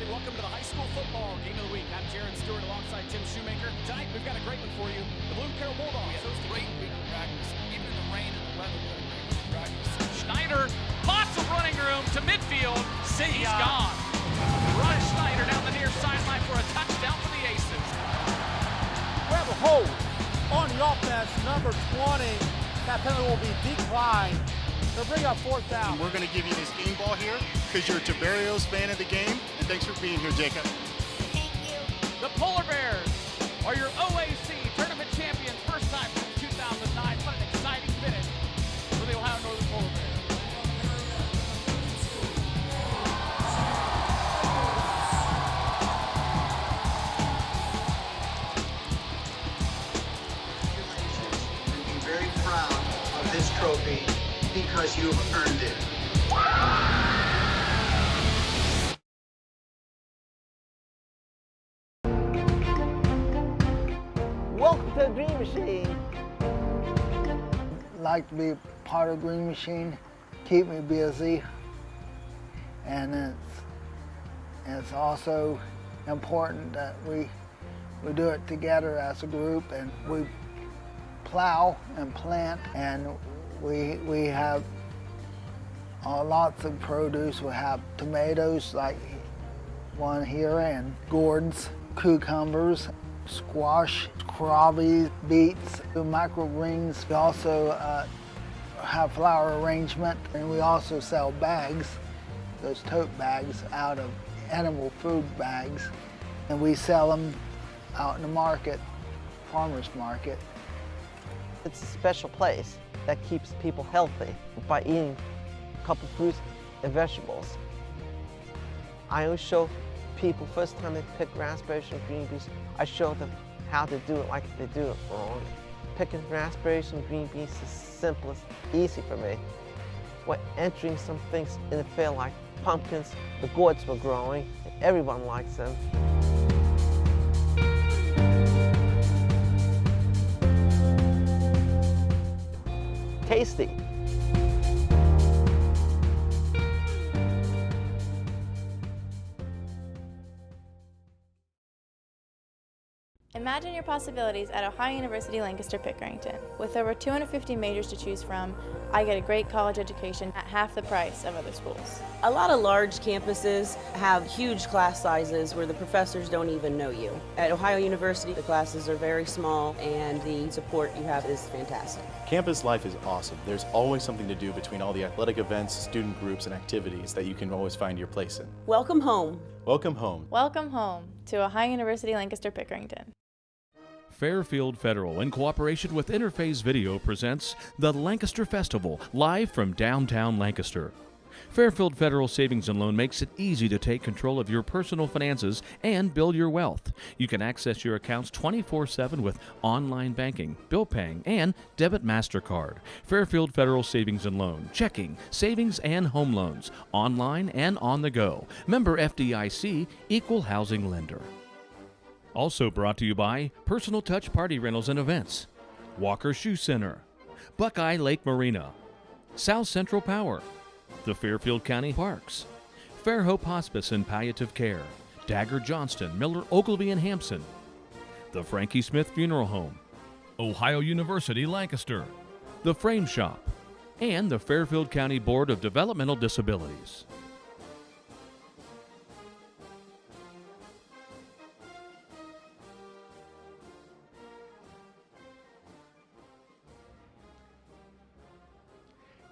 welcome to the high school football game of the week. I'm Jaron Stewart alongside Tim Shoemaker. Tonight, we've got a great one for you. The Bloom Carroll Bulldogs. We had a great week of practice. Even in the rain and the weather, we had a great week of practice. Schneider, lots of running room to midfield. He's gone. Ryan Schneider down the near sideline for a touchdown for the Aces. We have a hold on the offense, number 20. That penalty will be declined. They'll bring up fourth down. We're going to give you this game ball here because you're a Tiberios fan of the game, and thanks for being here, Jacob. Thank you. The Polar Bears are your OAC tournament champions, first time since 2009. What an exciting finish for the Ohio Northern Polar Bears. And be very proud of this trophy because you've earned it. Welcome to the Green Machine. Like to be part of Green Machine, keep me busy, and it's also important that we do it together as a group, and we plow and plant, and we have lots of produce. We have tomatoes like one here, and gourds, cucumbers, squash, kohlrabi, beets, microgreens. We also have flower arrangement, and we also sell bags, those tote bags out of edible food bags, and we sell them out in the market, farmers market. It's a special place that keeps people healthy by eating a couple fruits and vegetables. I always show people, first time they pick raspberries and green beans, I show them how to do it like if they do it wrong. Picking raspberries and green beans is simple, easy for me. We're entering some things in the field like pumpkins, the gourds were growing, and everyone likes them. Tasty. Imagine your possibilities at Ohio University Lancaster Pickerington. With over 250 majors to choose from, I get a great college education at half the price of other schools. A lot of large campuses have huge class sizes where the professors don't even know you. At Ohio University, the classes are very small and the support you have is fantastic. Campus life is awesome. There's always something to do between all the athletic events, student groups, and activities that you can always find your place in. Welcome home. Welcome home. Welcome home to Ohio University Lancaster Pickerington. Fairfield Federal, in cooperation with Interphase Video, presents the Lancaster Festival, live from downtown Lancaster. Fairfield Federal Savings and Loan makes it easy to take control of your personal finances and build your wealth. You can access your accounts 24/7 with online banking, bill paying, and debit MasterCard. Fairfield Federal Savings and Loan, checking, savings, and home loans, online and on the go. Member FDIC, Equal Housing Lender. Also brought to you by Personal Touch Party Rentals and Events, Walker Shoe Center, Buckeye Lake Marina, South Central Power, the Fairfield County Parks, Fairhope Hospice and Palliative Care, Dagger Johnston, Miller Ogilvy and Hampson, the Frankie Smith Funeral Home, Ohio University Lancaster, the Frame Shop, and the Fairfield County Board of Developmental Disabilities.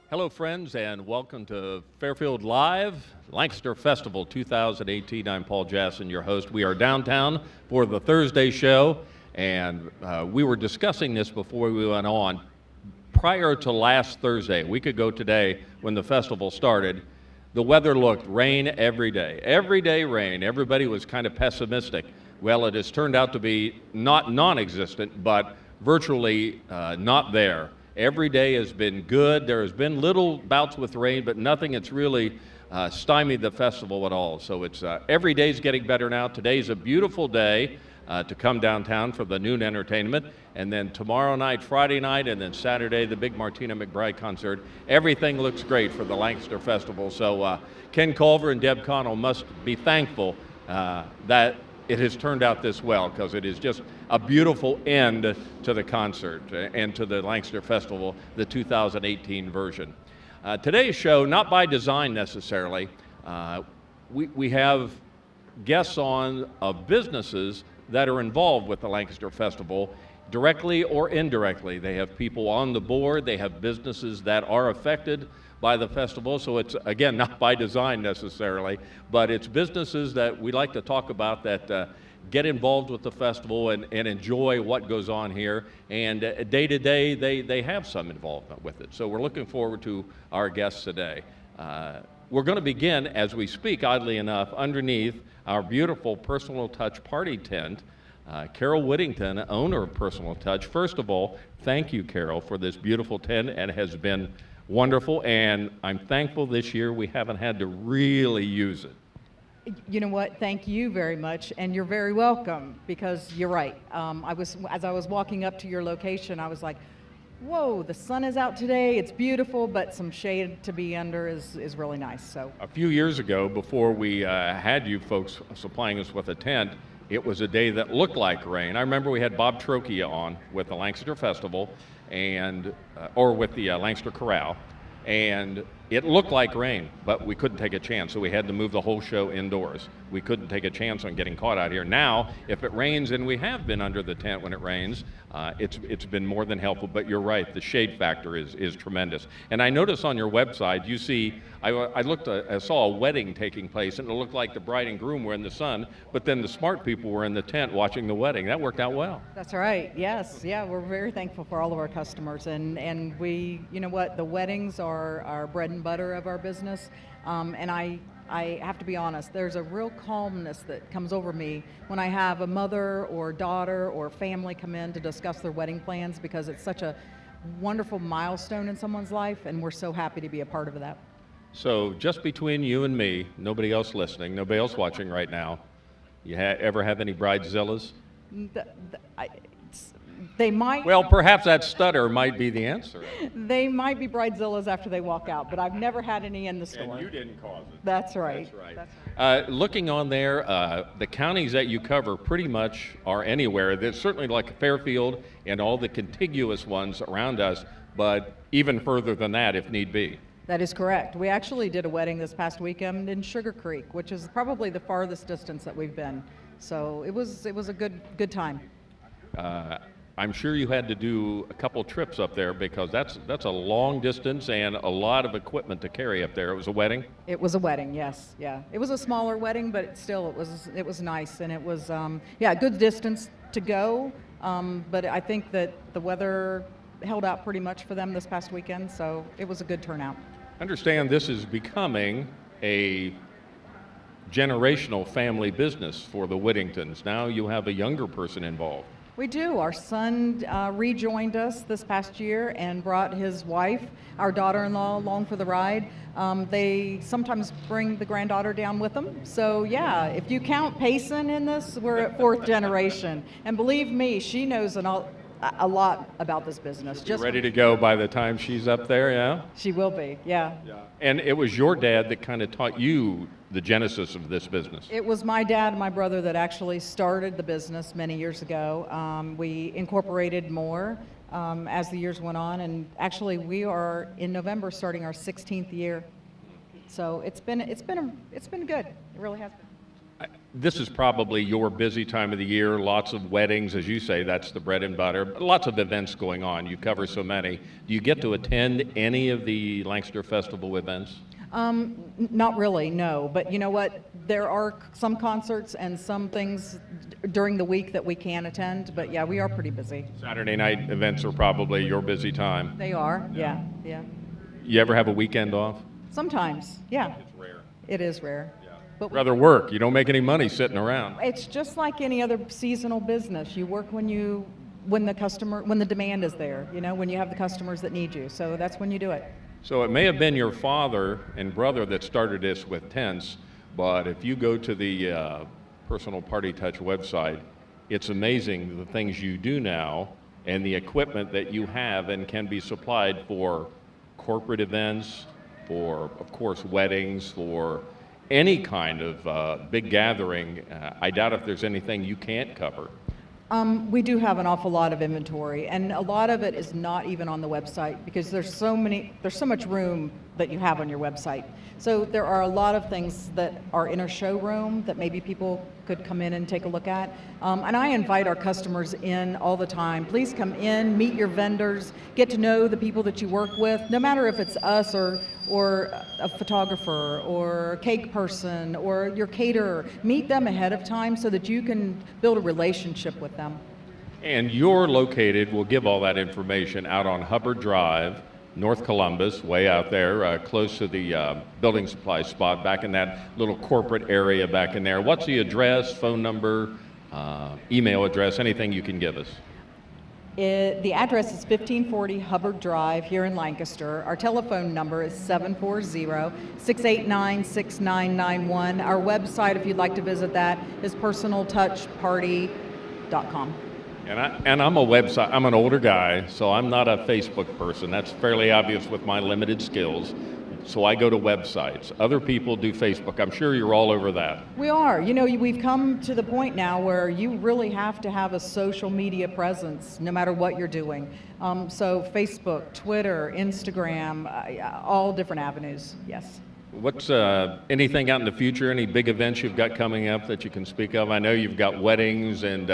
Hello friends, and welcome to Fairfield Live, Lancaster Festival 2018. I'm Paul Jasson, your host. We are downtown for the Thursday show, and we were discussing this before we went on. Prior to last Thursday, a week ago today, when the festival started, the weather looked rain every day. Every day rain. Everybody was kind of pessimistic. Well, it has turned out to be not non-existent, but virtually not there. Every day has been good. There has been little bouts with rain, but nothing that's really stymied the festival at all. So it's every day's getting better now. Today's a beautiful day to come downtown for the noon entertainment. And then tomorrow night, Friday night, and then Saturday, the big Martina McBride concert. Everything looks great for the Lancaster Festival. So Ken Culver and Deb Connell must be thankful that it has turned out this well, because it is just a beautiful end to the concert and to the Lancaster Festival, the 2018 version. Today's show, not by design necessarily, we have guests on of businesses that are involved with the Lancaster Festival, directly or indirectly. They have people on the board, they have businesses that are affected by the festival, so it's, again, not by design necessarily, but it's businesses that we like to talk about that get involved with the festival and enjoy what goes on here, and day to day they have some involvement with it. So we're looking forward to our guests today. We're going to begin, as we speak, oddly enough, underneath our beautiful Personal Touch party tent. Carol Whittington, owner of Personal Touch. First of all, thank you, Carol, for this beautiful tent, and it has been wonderful, and I'm thankful this year we haven't had to really use it. You know what? Thank you very much, and you're very welcome, because you're right. As I was walking up to your location, I was like, whoa, the sun is out today, it's beautiful, but some shade to be under is really nice. So a few years ago, before we had you folks supplying us with a tent, it was a day that looked like rain. I remember we had Bob Trocchia on with the Lancaster Festival, and or with the Lancaster Corral, and it looked like rain, but we couldn't take a chance, so we had to move the whole show indoors. We couldn't take a chance on getting caught out here. Now, if it rains, and we have been under the tent when it rains, it's been more than helpful, but you're right, the shade factor is tremendous. And I noticed on your website, you see, I saw a wedding taking place, and it looked like the bride and groom were in the sun, but then the smart people were in the tent watching the wedding. That worked out well. that's right. Yes, yeah, we're very thankful for all of our customers, and we, you know what, the weddings are our bread and butter of our business, and I have to be honest, there's a real calmness that comes over me when I have a mother or daughter or family come in to discuss their wedding plans, because it's such a wonderful milestone in someone's life, and we're so happy to be a part of that. So just between you and me, nobody else listening, nobody else watching right now, you ever have any bridezillas? They might. Well, perhaps that stutter might be the answer. They might be bridezillas after they walk out, but I've never had any in the store. And you didn't cause it. That's right. That's right. Looking on there, the counties that you cover pretty much are anywhere. There's certainly like Fairfield and all the contiguous ones around us, but even further than that if need be. That is correct. We actually did a wedding this past weekend in Sugar Creek, which is probably the farthest distance that we've been. So it was a good time. I'm sure you had to do a couple trips up there, because that's a long distance and a lot of equipment to carry up there. It was a wedding? It was a wedding, yes, yeah. It was a smaller wedding, but it was nice, and it was a good distance to go. But I think that the weather held out pretty much for them this past weekend, so it was a good turnout. Understand this is becoming a generational family business for the Whittingtons. Now you have a younger person involved. We do. Our son rejoined us this past year and brought his wife, our daughter-in-law, along for the ride. They sometimes bring the granddaughter down with them. So yeah, if you count Payson in this, we're at fourth generation. And believe me, she knows a lot about this business. Just ready to go by the time she's up there, yeah? She will be, yeah. And it was your dad that kind of taught you the genesis of this business. It was my dad and my brother that actually started the business many years ago. We incorporated more as the years went on, and actually we are in November starting our 16th year. So it's been good. It really has been. This is probably your busy time of the year, lots of weddings, as you say, that's the bread and butter, lots of events going on. You cover so many. Do you get to attend any of the Lancaster Festival events? Not really, no. But you know what? There are some concerts and some things during the week that we can attend, but yeah, we are pretty busy. Saturday night events are probably your busy time. They are, yeah. You ever have a weekend off? Sometimes, yeah. It's rare. It is rare. But rather work. You don't make any money sitting around. It's just like any other seasonal business. You work when the demand is there, when you have the customers that need you. So that's when you do it. So it may have been your father and brother that started this with tents, but if you go to the Personal Party Touch website, it's amazing the things you do now and the equipment that you have and can be supplied for corporate events, for, of course, weddings, for any kind of big gathering, I doubt if there's anything you can't cover. We do have an awful lot of inventory, and a lot of it is not even on the website because there's so much room that you have on your website. So there are a lot of things that are in a showroom that maybe people could come in and take a look at. And I invite our customers in all the time. Please come in, meet your vendors, get to know the people that you work with, no matter if it's us or a photographer or a cake person or your caterer. Meet them ahead of time so that you can build a relationship with them. And you're located, we'll give all that information, out on Hubbard Drive, North Columbus, way out there, close to the building supply spot, back in that little corporate area back in there. What's the address, phone number, email address, anything you can give us? The address is 1540 Hubbard Drive here in Lancaster. Our telephone number is 740-689-6991. Our website, if you'd like to visit that, is personaltouchparty.com. And I'm I'm an older guy, so I'm not a Facebook person. That's fairly obvious with my limited skills. So I go to websites. Other people do Facebook. I'm sure you're all over that. We are. You know, we've come to the point now where you really have to have a social media presence no matter what you're doing. So Facebook, Twitter, Instagram, all different avenues, yes. What's anything out in the future, any big events you've got coming up that you can speak of? I know you've got weddings and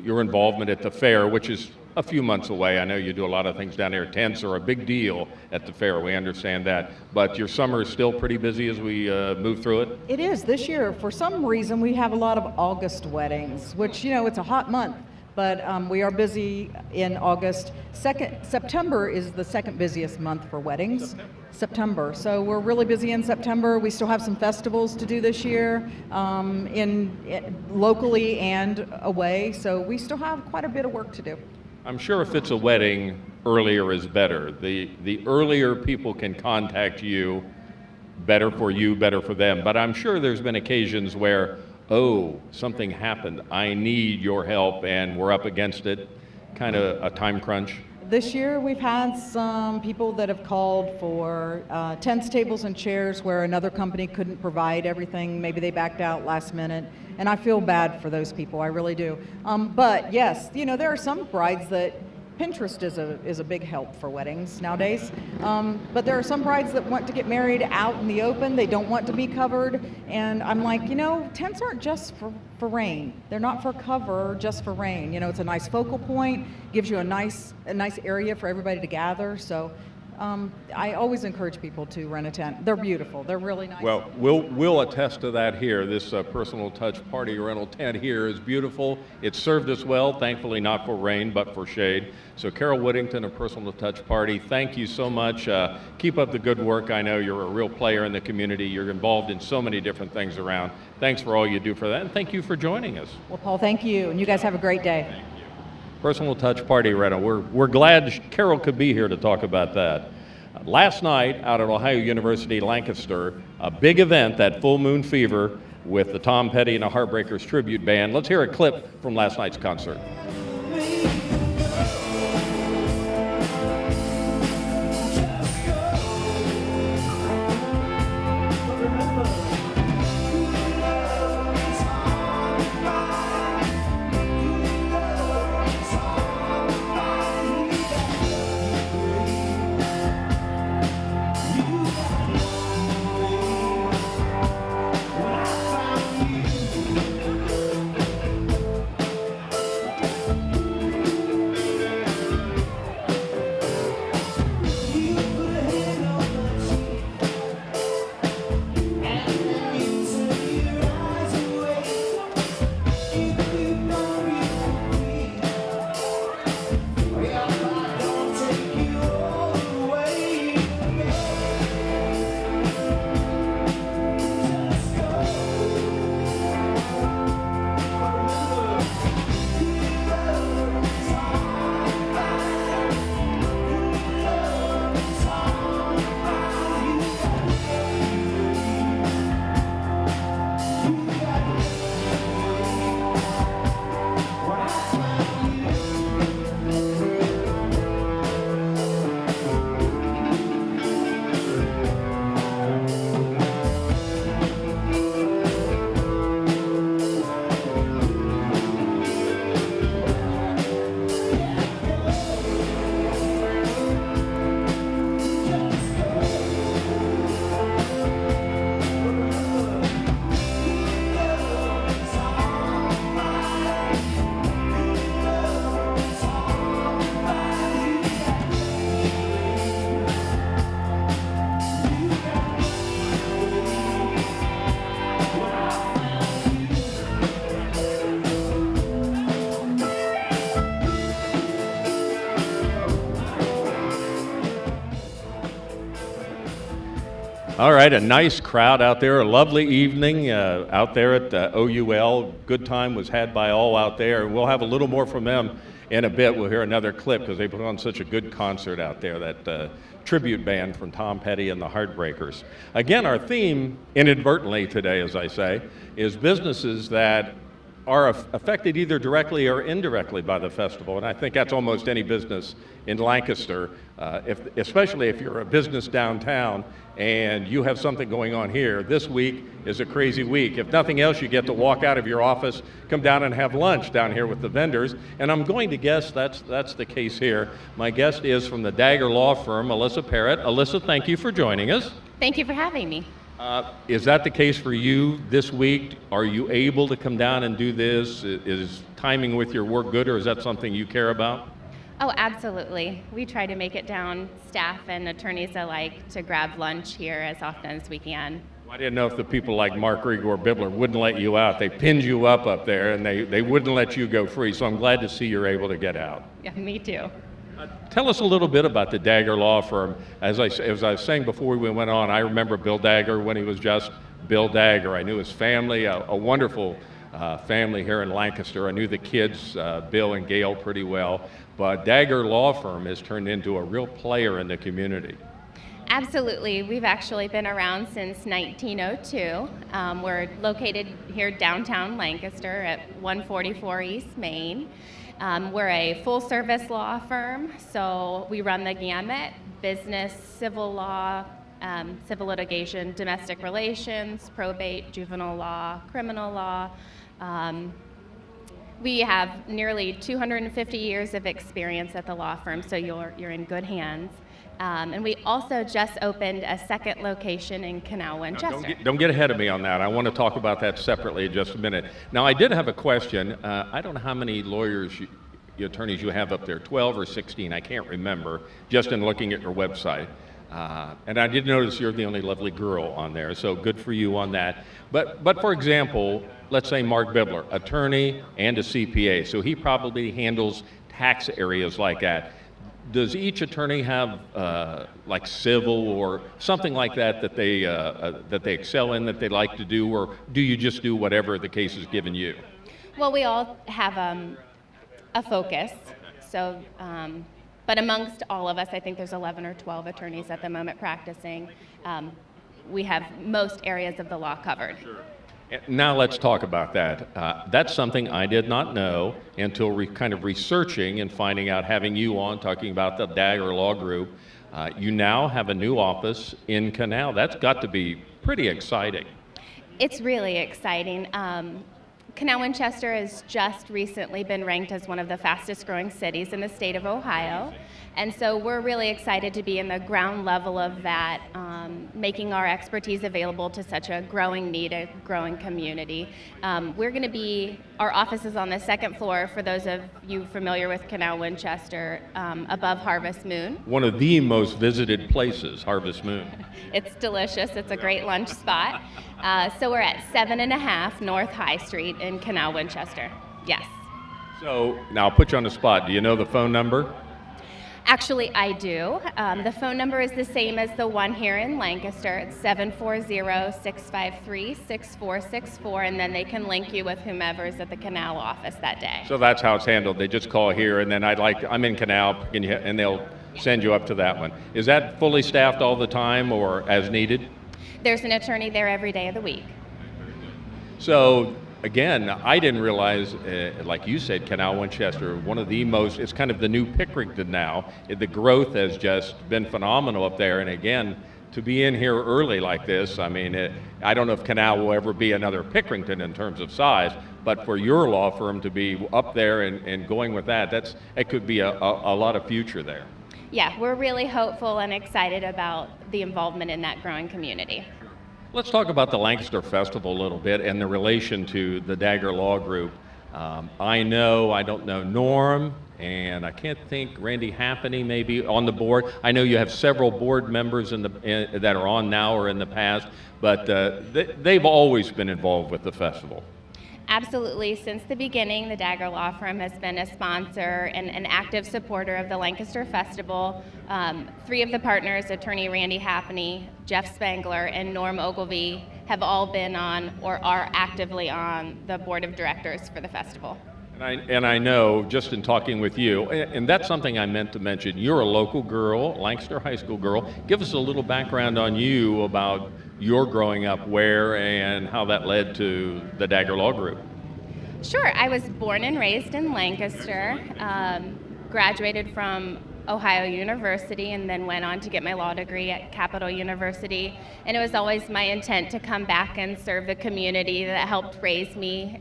your involvement at the fair, which is a few months away. I know you do a lot of things down here. Tents are a big deal at the fair. We understand that. But your summer is still pretty busy as we move through it? It is. This year, for some reason, we have a lot of August weddings, which, you know, it's a hot month. But we are busy in August. September is the second busiest month for weddings. September. So we're really busy in September. We still have some festivals to do this year, locally and away. So we still have quite a bit of work to do. I'm sure if it's a wedding, earlier is better. The earlier people can contact you, better for you, better for them. But I'm sure there's been occasions where, oh, something happened, I need your help, and we're up against it, kind of a time crunch. This year we've had some people that have called for tents, tables, and chairs where another company couldn't provide everything. Maybe they backed out last minute, and I feel bad for those people, I really do. But yes, you know, there are some brides that Pinterest is a big help for weddings nowadays. But there are some brides that want to get married out in the open. They don't want to be covered. And I'm like, you know, tents aren't just for rain. They're not for cover, just for rain. You know, it's a nice focal point, gives you a nice area for everybody to gather. So I always encourage people to rent a tent. They're beautiful. They're really nice. Well, we'll attest to that here. This Personal Touch Party rental tent here is beautiful. It's served us well, thankfully not for rain, but for shade. So Carol Whittington of Personal Touch Party, thank you so much. Keep up the good work. I know you're a real player in the community. You're involved in so many different things around. Thanks for all you do for that, and thank you for joining us. Well, Paul, thank you, and you guys have a great day. Thank you. Personal Touch Party rental. We're glad Carol could be here to talk about that. Last night out at Ohio University Lancaster, a big event, that Full Moon Fever with the Tom Petty and the Heartbreakers tribute band. Let's hear a clip from last night's concert. All right, a nice crowd out there, a lovely evening out there at OUL. Good time was had by all out there. We'll have a little more from them in a bit. We'll hear another clip because they put on such a good concert out there, that tribute band from Tom Petty and the Heartbreakers. Again, our theme, inadvertently today, as I say, is businesses that are affected either directly or indirectly by the festival, and I think that's almost any business in Lancaster, especially if you're a business downtown and you have something going on here. This week is a crazy week. If nothing else, you get to walk out of your office, come down and have lunch down here with the vendors, and I'm going to guess that's the case here. My guest is from the Dagger Law Firm, Alyssa Parrott. Alyssa, thank you for joining us. Thank you for having me. Is that the case for you this week? Are you able to come down and do this? Is timing with your work good, or is that something you care about? Oh, absolutely. We try to make it down, staff and attorneys alike, to grab lunch here as often as we can. I didn't know if the people like Mark Grigor Bibler wouldn't let you out. They pinned you up there, and they wouldn't let you go free, so I'm glad to see you're able to get out. Yeah, me too. Tell us a little bit about the Dagger Law Firm. As I was saying before we went on, I remember Bill Dagger when he was just Bill Dagger. I knew his family, a wonderful family here in Lancaster. I knew the kids, Bill and Gail, pretty well. But Dagger Law Firm has turned into a real player in the community. Absolutely. We've actually been around since 1902. We're located here downtown Lancaster at 144 East Main. We're a full-service law firm, so we run the gamut: business, civil law, civil litigation, domestic relations, probate, juvenile law, criminal law. We have nearly 250 years of experience at the law firm, so you're in good hands. And we also just opened a second location in Canal Winchester. Don't get ahead of me on that. I want to talk about that separately in just a minute. Now, I did have a question. I don't know how many lawyers, attorneys you have up there, 12 or 16, I can't remember, just in looking at your website. And I did notice you're the only lovely girl on there, so good for you on that. But for example, let's say Mark Bibler, attorney and a CPA, so he probably handles tax areas like that. Does each attorney have like civil or something like that that they excel in, that they like to do, or do you just do whatever the case is given you? Well, we all have a focus. So, but amongst all of us, I think there's 11 or 12 attorneys at the moment practicing. We have most areas of the law covered. Sure. Now let's talk about that. That's something I did not know until kind of researching and finding out, having you on, talking about the Dagger Law Group. You now have a new office in Canal. That's got to be pretty exciting. It's really exciting. Canal Winchester has just recently been ranked as one of the fastest growing cities in the state of Ohio. And so we're really excited to be in the ground level of that, making our expertise available to such a growing need, a growing community. Our office is on the second floor, for those of you familiar with Canal Winchester, above Harvest Moon. One of the most visited places, Harvest Moon. It's delicious. It's a great lunch spot. So we're at 7.5 North High Street in Canal Winchester. Yes. So now I'll put you on the spot. Do you know the phone number? Actually, I do. The phone number is the same as the one here in Lancaster. It's 740-653-6464, and then they can link you with whomever's at the Canal office that day. So that's how it's handled. They just call here, and then I'm in Canal, and they'll send you up to that one. Is that fully staffed all the time, or as needed? There's an attorney there every day of the week. So again, I didn't realize, like you said, Canal Winchester, one of the most, it's kind of the new Pickerington now. The growth has just been phenomenal up there. And again, to be in here early like this, I mean, I don't know if Canal will ever be another Pickerington in terms of size, but for your law firm to be up there and going with that, it could be a lot of future there. Yeah, we're really hopeful and excited about the involvement in that growing community. Let's talk about the Lancaster Festival a little bit and the relation to the Dagger Law Group. I don't know Norm, and I can't think Randy Happany maybe on the board. I know you have several board members that are on now or in the past, but they've always been involved with the festival. Absolutely. Since the beginning, the Dagger Law Firm has been a sponsor and an active supporter of the Lancaster Festival. 3 of the partners, attorney Randy Happney, Jeff Spangler, and Norm Ogilvie, have all been on or are actively on the board of directors for the festival. And I know, just in talking with you, and that's something I meant to mention, you're a local girl, Lancaster High School girl. Give us a little background on you about your growing up where and how that led to the Dagger Law Group. Sure. I was born and raised in Lancaster, graduated from Ohio University, and then went on to get my law degree at Capital University. And it was always my intent to come back and serve the community that helped raise me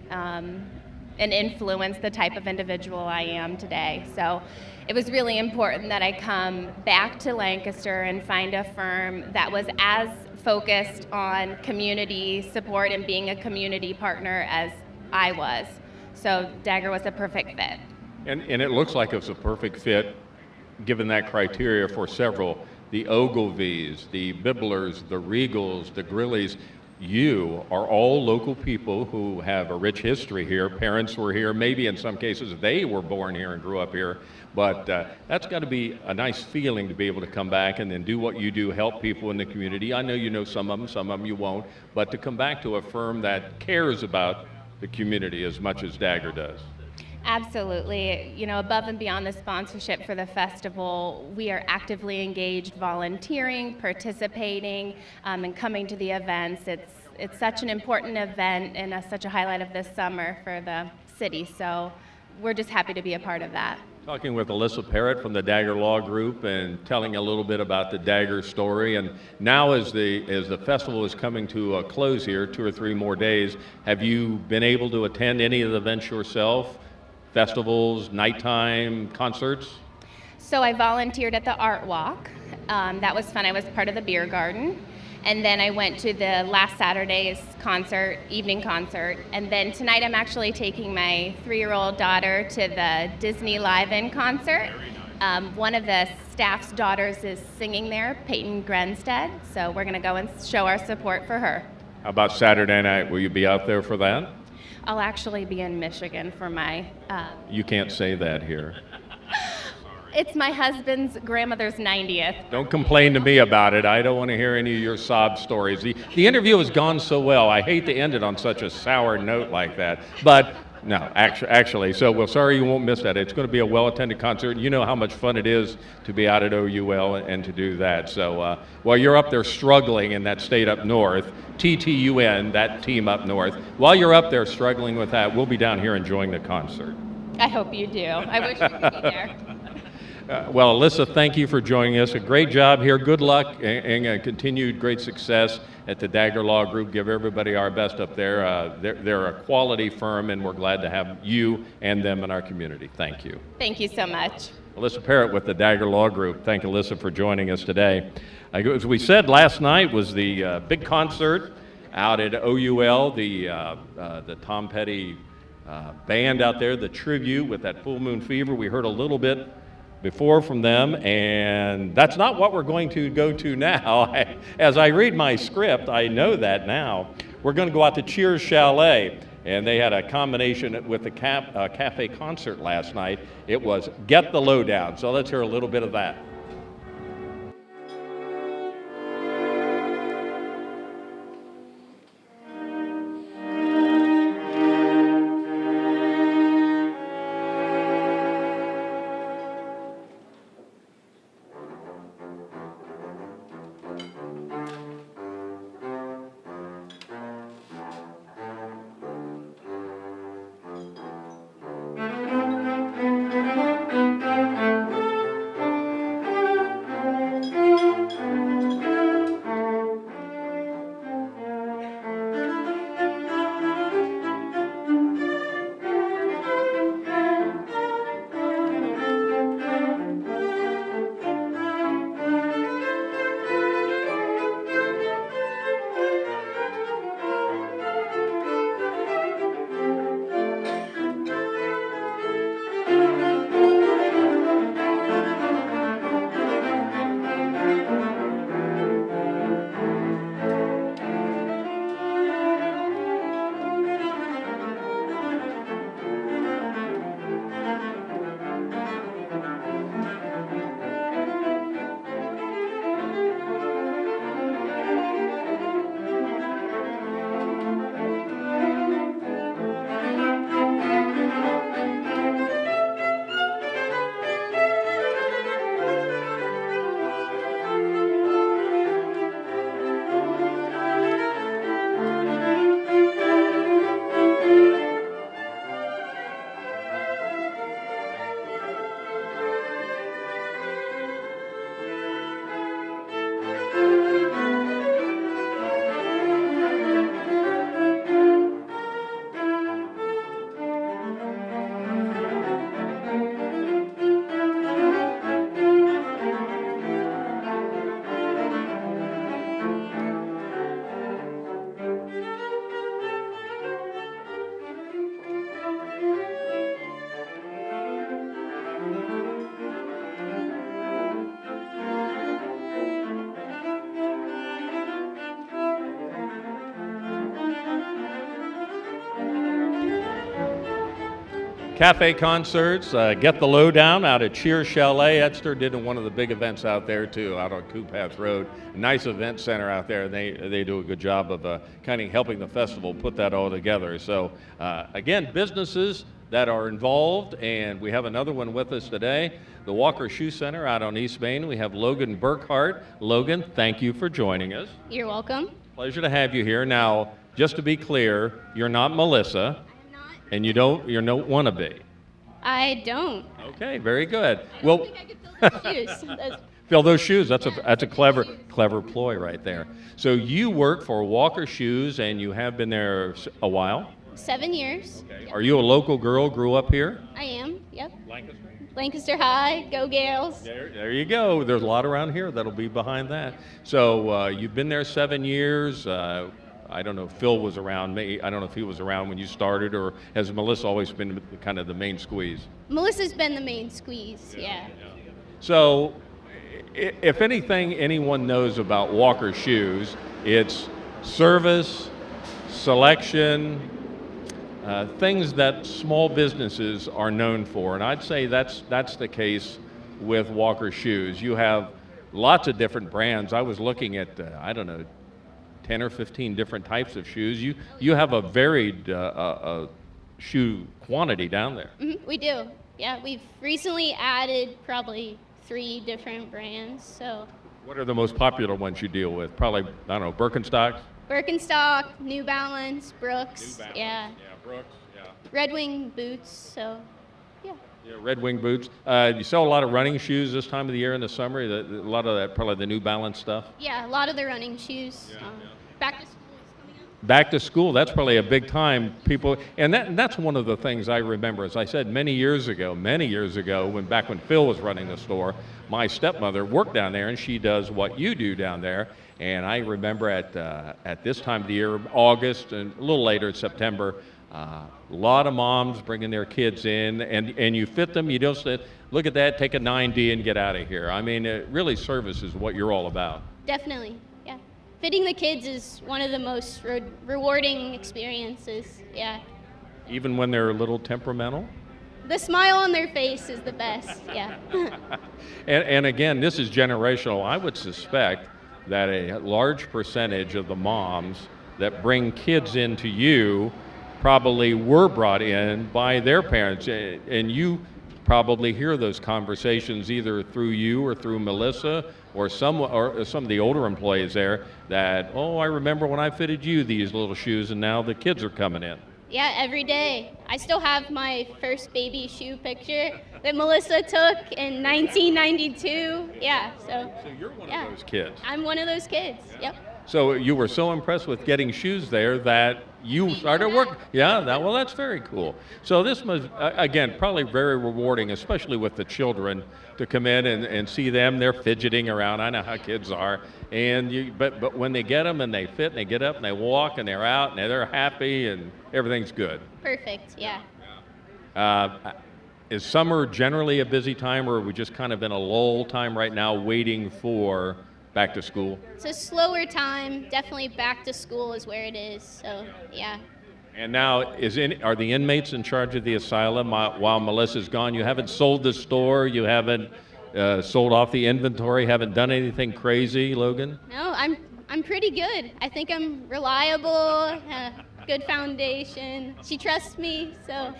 and influence the type of individual I am today. So it was really important that I come back to Lancaster and find a firm that was as focused on community support and being a community partner as I was. So Dagger was a perfect fit. And it looks like it was a perfect fit given that criteria for several. The Ogilvies, the Bibblers, the Regals, the Grillies. You are all local people who have a rich history here. Parents were here. Maybe in some cases they were born here and grew up here. But that's got to be a nice feeling to be able to come back and then do what you do, help people in the community. I know you know some of them you won't. But to come back to a firm that cares about the community as much as Dagger does. Absolutely. You know, above and beyond the sponsorship for the festival, we are actively engaged, volunteering, participating, and coming to the events. It's such an important event and such a highlight of this summer for the city, so we're just happy to be a part of that. Talking with Alyssa Parrott from the Dagger Law Group and telling a little bit about the Dagger story. And now as the festival is coming to a close here, 2 or 3 more days, have you been able to attend any of the events yourself? Festivals, nighttime, concerts? So I volunteered at the Art Walk. That was fun. I was part of the beer garden. And then I went to the last Saturday's concert, evening concert. And then tonight I'm actually taking my 3-year-old daughter to the Disney Live-In concert. One of the staff's daughters is singing there, Peyton Grenstead. So we're going to go and show our support for her. How about Saturday night? Will you be out there for that? I'll actually be in Michigan for my... You can't say that here. It's my husband's grandmother's 90th. Don't complain to me about it. I don't want to hear any of your sob stories. The interview has gone so well. I hate to end it on such a sour note like that. But no, actually, so we're sorry you won't miss that. It's going to be a well-attended concert. You know how much fun it is to be out at OUL and to do that. So while you're up there struggling in that state up north, TTUN, that team up north, while you're up there struggling with that, we'll be down here enjoying the concert. I hope you do. I wish you could be there. Well, Alyssa, thank you for joining us. A great job here. Good luck and continued great success at the Dagger Law Group. Give everybody our best up there. They're a quality firm, and we're glad to have you and them in our community. Thank you. Thank you so much. Alyssa Parrott with the Dagger Law Group. Thank Alyssa for joining us today. As we said, last night was the big concert out at OUL, the Tom Petty band out there, the tribute with that Full Moon Fever. We heard a little bit before from them, and that's not what we're going to go to now. As I read my script, I know that now. We're going to go out to Cheers Chalet, and they had a combination with the cafe concert last night. It was Get the Lowdown. So let's hear a little bit of that. Cafe concerts, Get the Lowdown out at Cheer Chalet. Edster did one of the big events out there too, out on Cooppath Road. Nice event center out there. They do a good job of kind of helping the festival put that all together. So again, businesses that are involved, and we have another one with us today, the Walker Shoe Center out on East Main. We have Logan Burkhart. Logan, thank you for joining us. You're welcome. Pleasure to have you here. Now, just to be clear, you're not Melissa. And you don't want to be. I don't. Okay, very good. Well, I could fill those shoes. fill those shoes. That's a clever ploy right there. So you work for Walker Shoes, and you have been there a while. 7 years. Okay. Are you a local girl? Grew up here? I am. Yep. Lancaster. Lancaster High. Go Gales. There you go. There's a lot around here that'll be behind that. So you've been there 7 years. I don't know if Phil was around. I don't know if he was around when you started, or has Melissa always been kind of the main squeeze? Melissa's been the main squeeze, yeah. So if anything anyone knows about Walker Shoes, it's service, selection, things that small businesses are known for. And I'd say that's the case with Walker Shoes. You have lots of different brands. I was looking at, 10 or 15 different types of shoes. You have a varied shoe quantity down there. Mm-hmm, we do. Yeah, we've recently added probably 3 different brands. So. What are the most popular ones you deal with? Probably, I don't know, Birkenstocks? Birkenstock, New Balance, Brooks. Yeah. Yeah, Brooks. Yeah. Red Wing boots. So. Yeah, Red Wing boots. You sell a lot of running shoes this time of the year in the summer. A lot of that, probably the New Balance stuff. Yeah, a lot of the running shoes. Yeah. Back to school is coming up. Back to school, that's probably a big time. People, and that's one of the things I remember. As I said many years ago, back when Phil was running the store, my stepmother worked down there, and she does what you do down there. And I remember at this time of the year, August, and a little later, September. A lot of moms bringing their kids in, and you fit them. You don't say, look at that, take a 9D and get out of here. I mean, really service is what you're all about. Definitely, yeah. Fitting the kids is one of the most rewarding experiences, yeah. Even when they're a little temperamental? The smile on their face is the best, yeah. and again, this is generational. I would suspect that a large percentage of the moms that bring kids into you probably were brought in by their parents, and you probably hear those conversations either through you or through Melissa or some of the older employees there that, oh, I remember when I fitted you these little shoes, and now the kids are coming in. Yeah, every day. I still have my first baby shoe picture that Melissa took in 1992. Yeah, so you're one of those kids. I'm one of those kids, yep. So you were so impressed with getting shoes there that you started work. Yeah, that's very cool. So this was, again, probably very rewarding, especially with the children, to come in and see them. They're fidgeting around. I know how kids are. But when they get them and they fit and they get up and they walk and they're out and they're happy and everything's good. Perfect, yeah. Is summer generally a busy time, or are we just kind of in a lull time right now waiting for back to school? It's a slower time. Definitely back to school is where it is. So, yeah. And now, are the inmates in charge of the asylum while Melissa's gone? You haven't sold the store. You haven't sold off the inventory. Haven't done anything crazy, Logan? No, I'm pretty good. I think I'm reliable. Good foundation. She trusts me. So.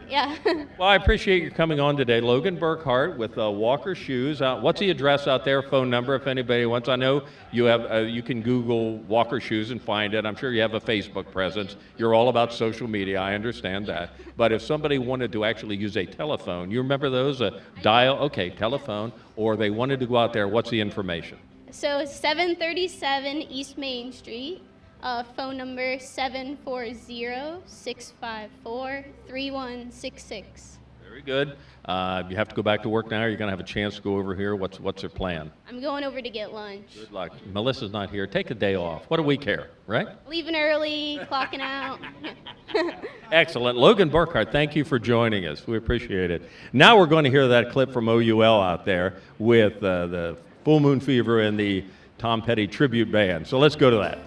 Yeah. Well, I appreciate you coming on today. Logan Burkhart with Walker Shoes. What's the address out there, phone number, if anybody wants? I know you have. You can Google Walker Shoes and find it. I'm sure you have a Facebook presence. You're all about social media. I understand that. But if somebody wanted to actually use a telephone, you remember those? A dial, okay, telephone, or they wanted to go out there, what's the information? So 737 East Main Street. Phone number 740-654-3166. Very good. You have to go back to work now. You're going to have a chance to go over here. What's your plan? I'm going over to get lunch. Good luck. Melissa's not here. Take a day off. What do we care, right? Leaving early, clocking out. Excellent. Logan Burkhart, thank you for joining us. We appreciate it. Now we're going to hear that clip from OUL out there with the Full Moon Fever and the Tom Petty Tribute Band. So let's go to that.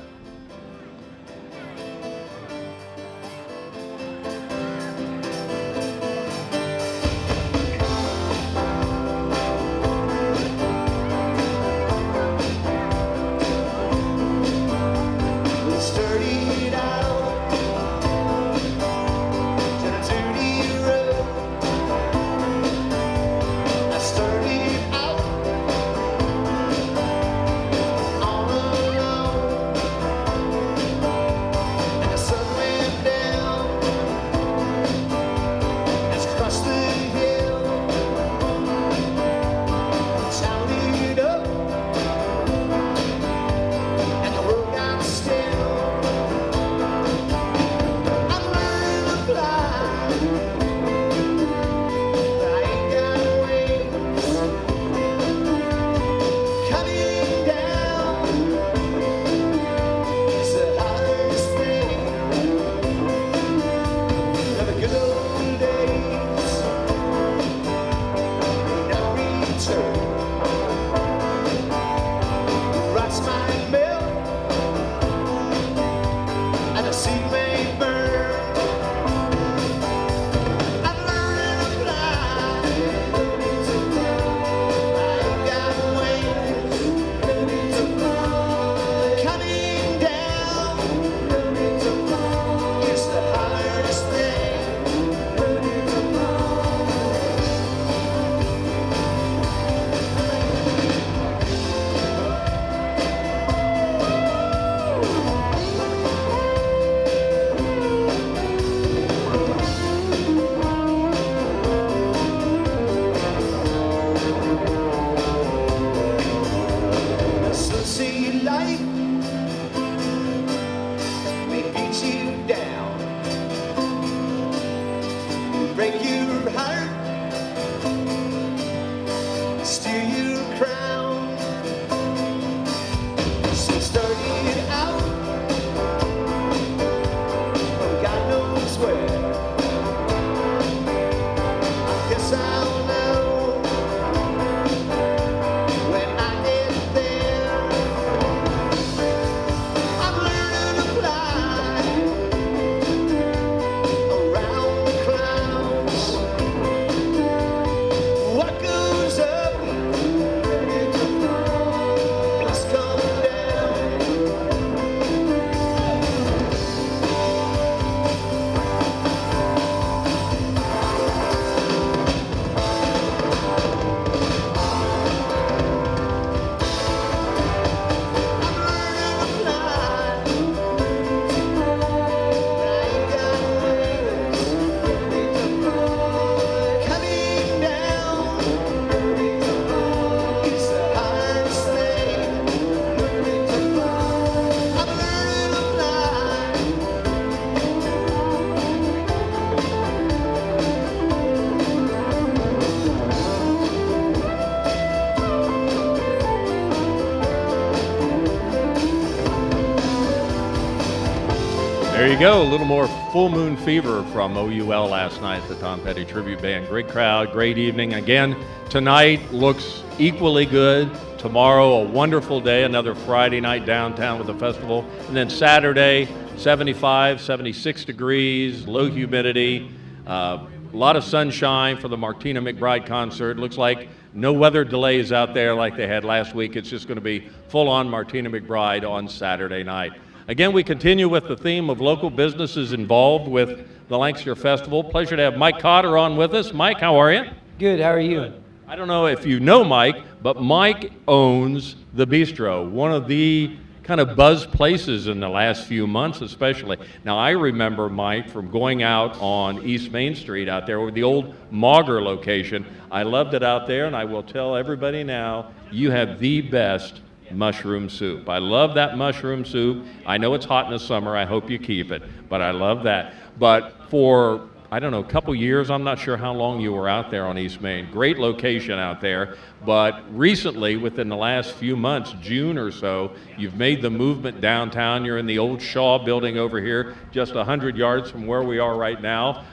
There you go, a little more Full Moon Fever from OUL last night at the Tom Petty Tribute Band. Great crowd, great evening. Again, tonight looks equally good. Tomorrow, a wonderful day, another Friday night downtown with the festival. And then Saturday, 75, 76 degrees, low humidity, a lot of sunshine for the Martina McBride concert. Looks like no weather delays out there like they had last week. It's just going to be full-on Martina McBride on Saturday night. Again, we continue with the theme of local businesses involved with the Lancaster Festival. Pleasure to have Mike Cotter on with us. Mike, how are you? Good, how are you? I don't know if you know Mike, but Mike owns The Bistro, one of the kind of buzz places in the last few months especially. Now, I remember Mike from going out on East Main Street out there with the old Mauger location. I loved it out there, and I will tell everybody now, you have the best mushroom soup. I love that mushroom soup. I know it's hot in the summer. I hope you keep it, but I love that. But for, I don't know, a couple years, I'm not sure how long you were out there on East Main. Great location out there, but recently, within the last few months, June or so, you've made the movement downtown. You're in the old Shaw building over here, just 100 yards from where we are right now.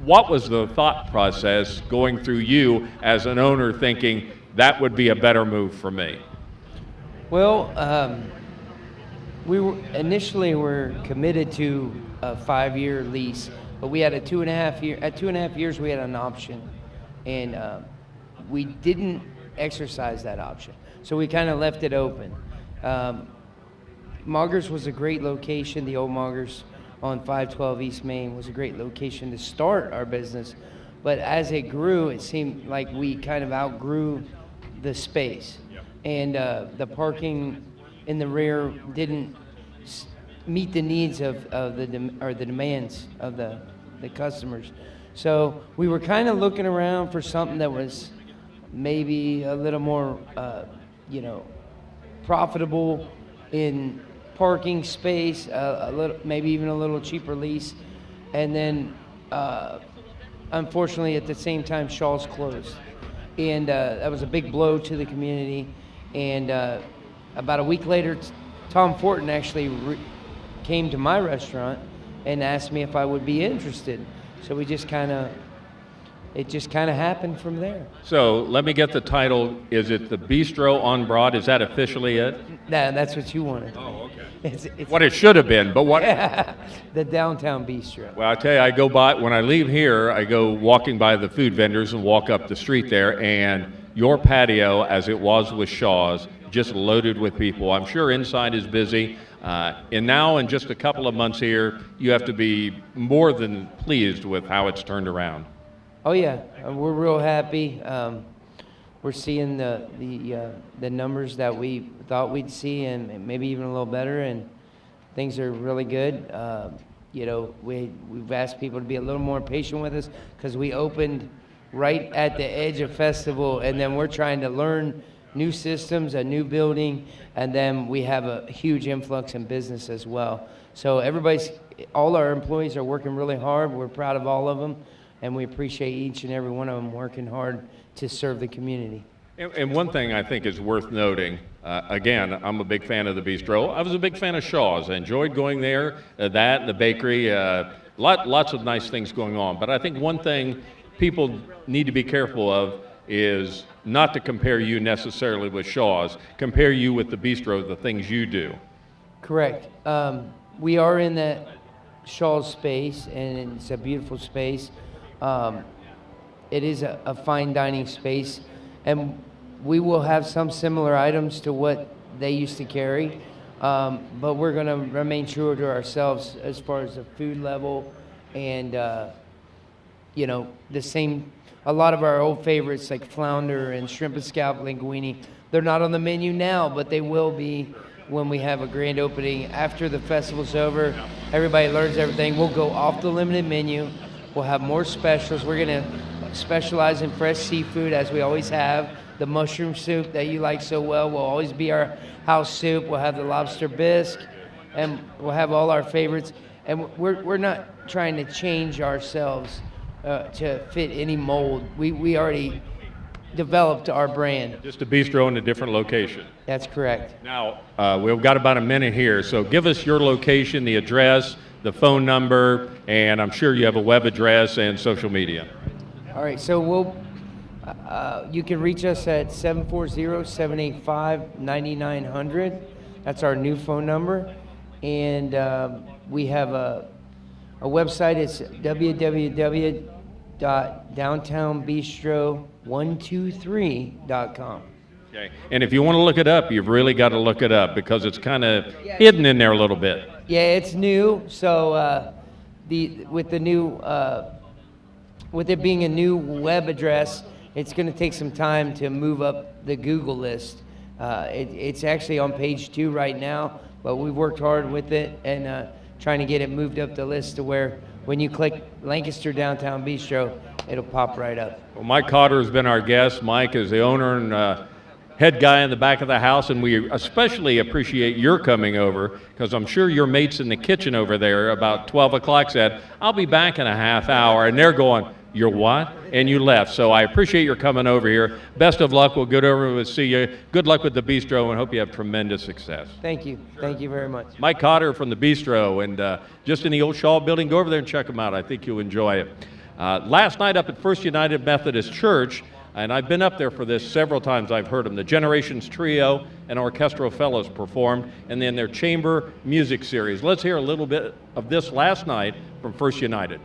What was the thought process going through you as an owner thinking that would be a better move for me? Well, we were initially were committed to a 5-year lease, but we had a 2.5 year. At 2.5 years, we had an option, and we didn't exercise that option, so we kind of left it open. Maugers was a great location. The old Maugers on 512 East Main was a great location to start our business, but as it grew, it seemed like we kind of outgrew the space. And the parking in the rear didn't meet the needs of the demands of the customers. So we were kind of looking around for something that was maybe a little more, profitable in parking space, a little, maybe even a little cheaper lease. And then, unfortunately, at the same time, Shaw's closed. And that was a big blow to the community. And about a week later, Tom Fortin actually came to my restaurant and asked me if I would be interested. So it just kind of happened from there. So let me get the title. Is it The Bistro on Broad? Is that officially it? That's what you wanted. Oh, okay. It's what it should have been, but what? Yeah, the Downtown Bistro. Well, I tell you, I go by, when I leave here, I go walking by the food vendors and walk up the street there, and your patio, as it was with Shaw's, just loaded with people. I'm sure inside is busy. And now in just a couple of months here, you have to be more than pleased with how it's turned around. Oh yeah, we're real happy. We're seeing the numbers that we thought we'd see, and maybe even a little better. And things are really good. We've asked people to be a little more patient with us because we opened right at the edge of festival, and then we're trying to learn new systems, a new building, and then we have a huge influx in business as well. So all our employees are working really hard. We're proud of all of them, and we appreciate each and every one of them working hard to serve the community. And one thing I think is worth noting, again, I'm a big fan of the Bistro. I was a big fan of Shaw's. I enjoyed going there, that, the bakery, lots of nice things going on. But I think one thing people need to be careful of is not to compare you necessarily with Shaw's, compare you with the Bistro, the things you do. Correct. We are in that Shaw's space, and it's a beautiful space. It is a fine dining space, and we will have some similar items to what they used to carry, but we're going to remain true to ourselves as far as the food level and the same. A lot of our old favorites like flounder and shrimp and scallop linguine, they're not on the menu now, but they will be when we have a grand opening. After the festival's over, everybody learns everything. We'll go off the limited menu. We'll have more specials. We're going to specialize in fresh seafood, as we always have. The mushroom soup that you like so well will always be our house soup. We'll have the lobster bisque, and we'll have all our favorites. And we're not trying to change ourselves to fit any mold. We already developed our brand. Just a bistro in a different location. That's correct. Now, we've got about a minute here, so give us your location, the address, the phone number, and I'm sure you have a web address and social media. All right, so you can reach us at 740-785-9900. That's our new phone number. And we have a website. It's www.downtownbistro123.com. Okay. And if you want to look it up, you've really got to look it up because it's kind of hidden in there a little bit. Yeah, it's new. So with it being a new web address, it's going to take some time to move up the Google list. It's actually on page 2 right now, but we've worked hard with it and trying to get it moved up the list to where when you click Lancaster Downtown Bistro, it'll pop right up. Well, Mike Cotter has been our guest. Mike is the owner and head guy in the back of the house, and we especially appreciate your coming over because I'm sure your mates in the kitchen over there about 12 o'clock said, I'll be back in a half hour, and they're going, you're what? And you left. So I appreciate your coming over here. Best of luck. We'll get over and we'll see you. Good luck with the Bistro and hope you have tremendous success. Thank you. Thank you very much. Mike Cotter from the Bistro, and just in the old Shaw building. Go over there and check them out. I think you'll enjoy it. Last night up at First United Methodist Church, and I've been up there for this several times. I've heard them. The Generations Trio and Orchestral Fellows performed, and then their chamber music series. Let's hear a little bit of this last night from First United.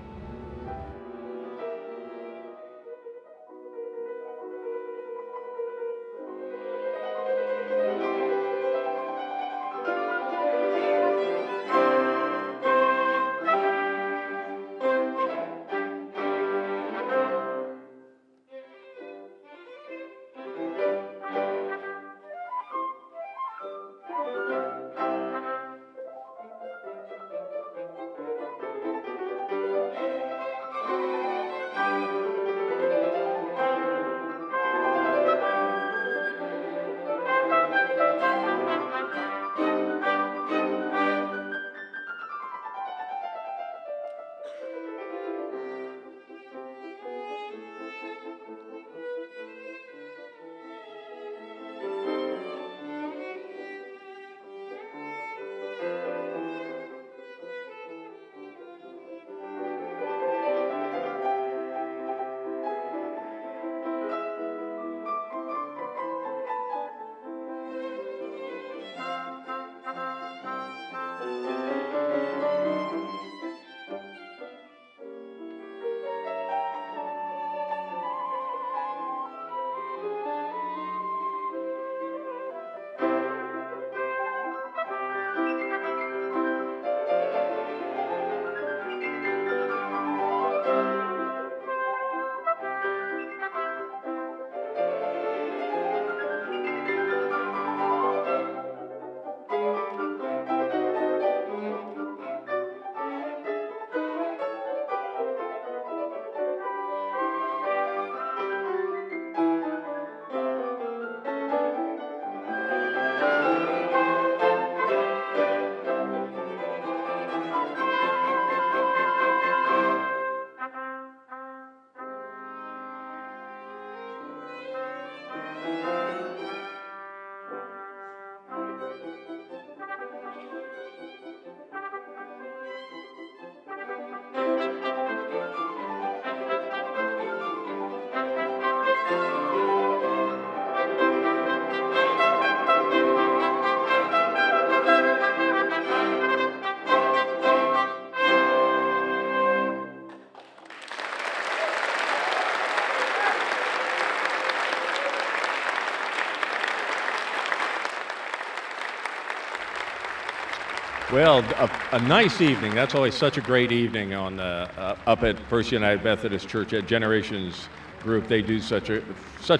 Well, a nice evening. That's always such a great evening on up at First United Methodist Church at Generations Group. They do such a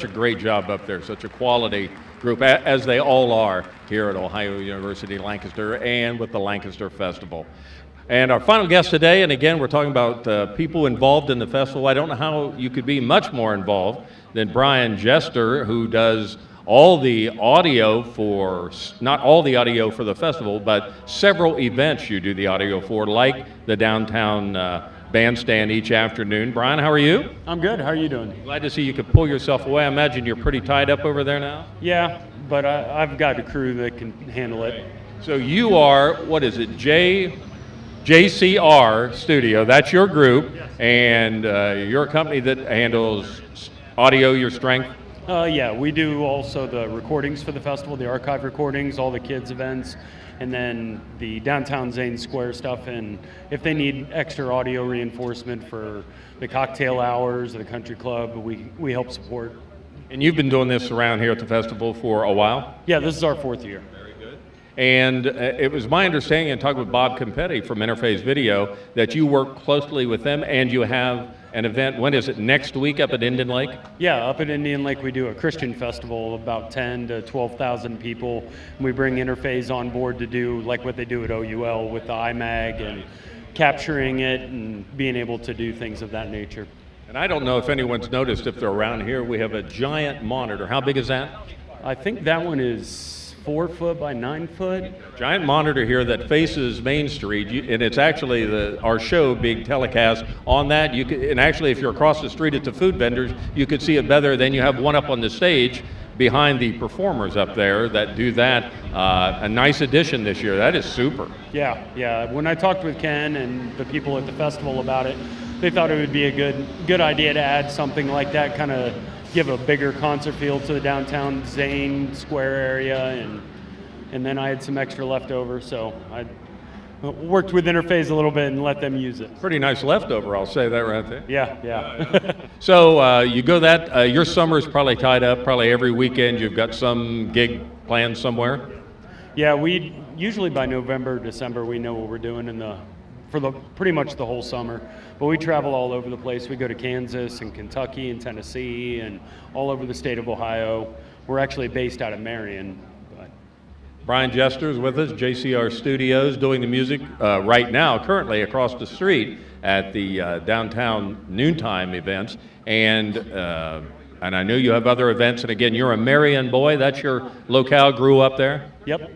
great job up there, such a quality group, as they all are here at Ohio University Lancaster and with the Lancaster Festival. And our final guest today, and again, we're talking about people involved in the festival. I don't know how you could be much more involved than Brian Jester, who does all the audio for, not all the audio for the festival, but several events you do the audio for, like the downtown bandstand each afternoon. Brian, how are you? I'm good. How are you doing? Glad to see you could pull yourself away. I imagine you're pretty tied up over there now? Yeah, but I've got a crew that can handle it. So you are, what is it, Jay JCR Studio, that's your group, and you're a company that handles audio, your strength? Yeah, we do also the recordings for the festival, the archive recordings, all the kids' events, and then the downtown Zane Square stuff. And if they need extra audio reinforcement for the cocktail hours or the country club, we help support. And you've been doing this around here at the festival for a while? Yeah, this is our 4th year. And it was my understanding, and talking with Bob Campetti from Interface Video, that you work closely with them and you have an event, when is it, next week up at Indian Lake? Yeah, up at Indian Lake we do a Christian festival, about 10 to 12,000 people. We bring Interface on board to do like what they do at OUL with the iMag and capturing it and being able to do things of that nature. And I don't know if anyone's noticed, if they're around here, we have a giant monitor. How big is that? I think that one is 4 foot by 9 foot. Giant monitor here that faces Main Street, and it's actually our show being telecast on that. And actually, if you're across the street at the food vendors, you could see it better. Then you have one up on the stage behind the performers up there that do that. A nice addition this year. That is super. Yeah. When I talked with Ken and the people at the festival about it, they thought it would be a good idea to add something like that, kind of give a bigger concert feel to the downtown Zane Square area, and then I had some extra leftover, so I worked with Interface a little bit and let them use it. Pretty nice leftover, I'll say that right there. Yeah. So you go that, your summer is probably tied up, probably every weekend you've got some gig planned somewhere? Yeah, we usually by November, December, we know what we're doing for pretty much the whole summer. But we travel all over the place. We go to Kansas and Kentucky and Tennessee and all over the state of Ohio. We're actually based out of Marion. Brian Jester is with us, JCR Studios, doing the music right now, currently across the street at the downtown noontime events. And I know you have other events. And again, you're a Marion boy. That's your locale, grew up there? Yep.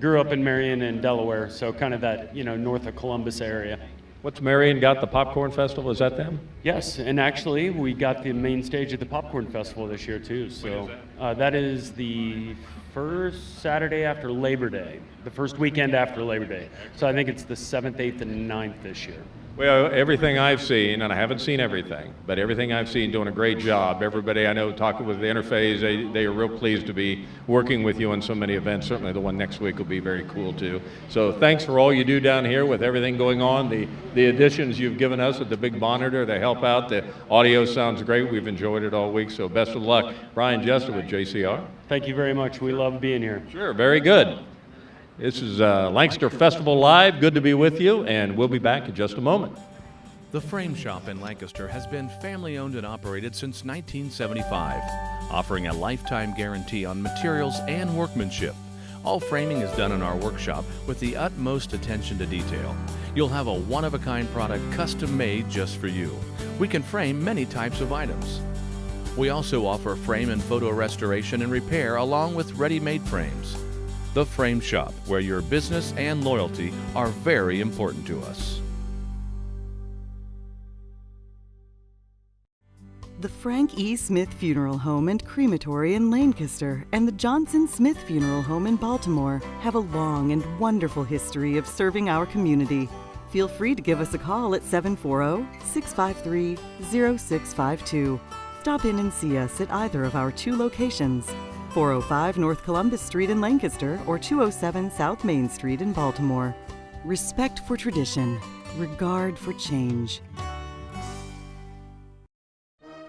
Grew up in Marion and Delaware, so kind of that, north of Columbus area. What's Marion got, the Popcorn Festival? Is that them? Yes, and actually we got the main stage at the Popcorn Festival this year too. So that is the first Saturday after Labor Day, the first weekend after Labor Day. So I think it's the 7th, 8th, and 9th this year. Well, everything I've seen, and I haven't seen everything, but everything I've seen, doing a great job. Everybody I know talking with the Interface, they are real pleased to be working with you on so many events. Certainly the one next week will be very cool too. So thanks for all you do down here with everything going on. The additions you've given us with the big monitor, they help out. The audio sounds great. We've enjoyed it all week, so best of luck. Brian Jester with JCR. Thank you very much. We love being here. Sure, very good. This is Lancaster Festival Live. Good to be with you, and we'll be back in just a moment. The Frame Shop in Lancaster has been family-owned and operated since 1975, offering a lifetime guarantee on materials and workmanship. All framing is done in our workshop with the utmost attention to detail. You'll have a one-of-a-kind product custom-made just for you. We can frame many types of items. We also offer frame and photo restoration and repair along with ready-made frames. The Frame Shop, where your business and loyalty are very important to us. The Frank E. Smith Funeral Home and Crematory in Lancaster and the Johnson Smith Funeral Home in Baltimore have a long and wonderful history of serving our community. Feel free to give us a call at 740-653-0652. Stop in and see us at either of our 2 locations, 405 North Columbus Street in Lancaster or 207 South Main Street in Baltimore. Respect for tradition, regard for change.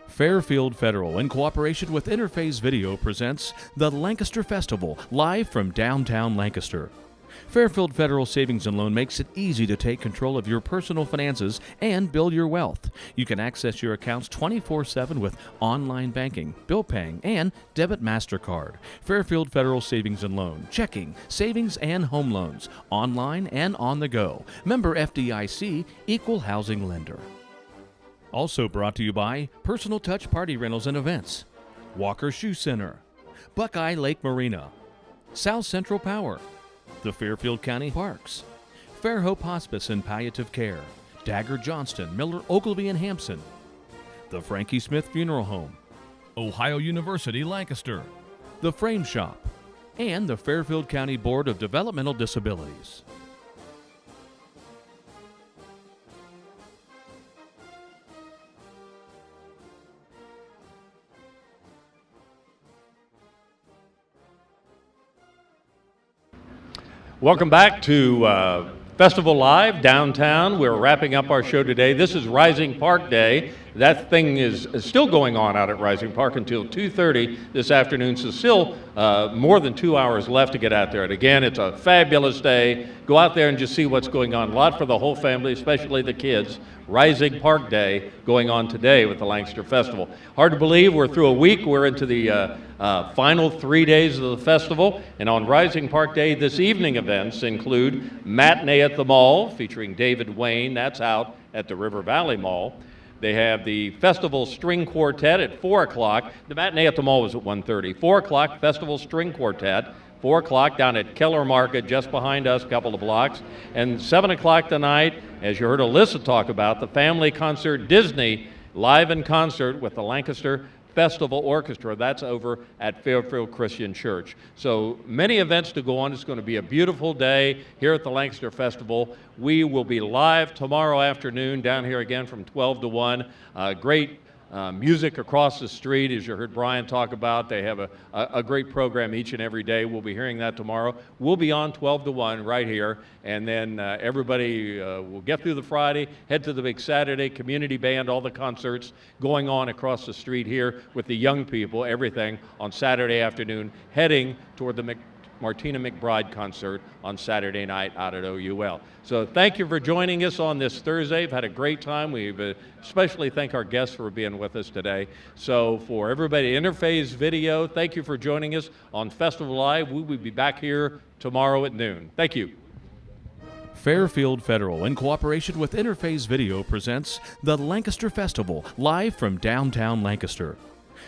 Fairfield Federal, in cooperation with Interface Video, presents the Lancaster Festival, live from downtown Lancaster. Fairfield Federal Savings and Loan makes it easy to take control of your personal finances and build your wealth. You can access your accounts 24/7 with online banking, bill paying, and debit MasterCard. Fairfield Federal Savings and Loan, checking, savings, and home loans, online and on the go. Member FDIC, equal housing lender. Also brought to you by Personal Touch Party Rentals and Events, Walker Shoe Center, Buckeye Lake Marina, South Central Power, the Fairfield County Parks, Fairhope Hospice and Palliative Care, Dagger Johnston, Miller, Ogilvy, and Hampson, the Frankie Smith Funeral Home, Ohio University Lancaster, the Frame Shop, and the Fairfield County Board of Developmental Disabilities. Welcome back to Festival Live downtown. We're wrapping up our show today. This is Rising Park Day. That thing is still going on out at Rising Park until 2:30 this afternoon, so still more than 2 hours left to get out there. And again, it's a fabulous day. Go out there and just see what's going on. A lot for the whole family, especially the kids. Rising Park Day going on today with the Lancaster Festival. Hard to believe we're through a week. We're into the final 3 days of the festival. And on Rising Park Day, this evening events include Matinee at the Mall featuring David Wayne. That's out at the River Valley Mall. They have the Festival String Quartet at 4 o'clock. The Matinee at the Mall was at 1:30. 4 o'clock, Festival String Quartet. 4 o'clock down at Keller Market, just behind us, a couple of blocks. And 7 o'clock tonight, as you heard Alyssa talk about, the family concert Disney live in concert with the Lancaster Festival Orchestra. That's over at Fairfield Christian Church. So many events to go on. It's going to be a beautiful day here at the Lancaster Festival. We will be live tomorrow afternoon down here again from 12 to 1. Great music across the street, as you heard Brian talk about. They have a great program each and every day. We'll be hearing that tomorrow. We'll be on 12 to 1 right here, and then everybody will get through the Friday, head to the big Saturday, community band, all the concerts going on across the street here with the young people, everything on Saturday afternoon, heading toward the Martina McBride concert on Saturday night out at OUL. So thank you for joining us on this Thursday. We've had a great time. We especially thank our guests for being with us today. So for everybody at Interphase Video, thank you for joining us on Festival Live. We will be back here tomorrow at noon. Thank you. Fairfield Federal, in cooperation with Interphase Video, presents the Lancaster Festival, live from downtown Lancaster.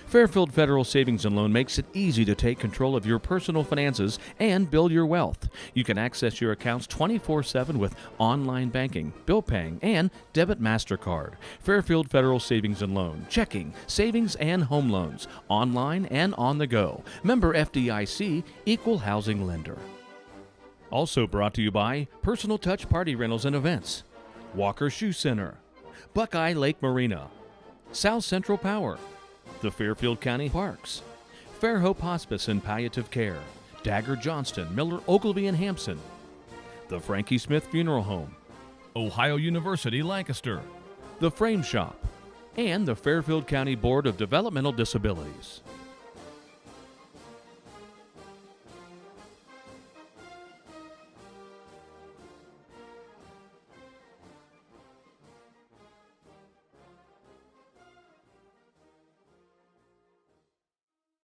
Fairfield Federal Savings and Loan makes it easy to take control of your personal finances and build your wealth. You can access your accounts 24/7 with online banking, bill paying, and debit MasterCard. Fairfield Federal Savings and Loan, checking, savings, and home loans, online and on the go. Member FDIC, Equal Housing Lender. Also brought to you by Personal Touch Party Rentals and Events, Walker Shoe Center, Buckeye Lake Marina, South Central Power, the Fairfield County Parks, Fairhope Hospice and Palliative Care, Dagger Johnston, Miller Ogilvy and Hampson, the Frankie Smith Funeral Home, Ohio University Lancaster, the Frame Shop, and the Fairfield County Board of Developmental Disabilities.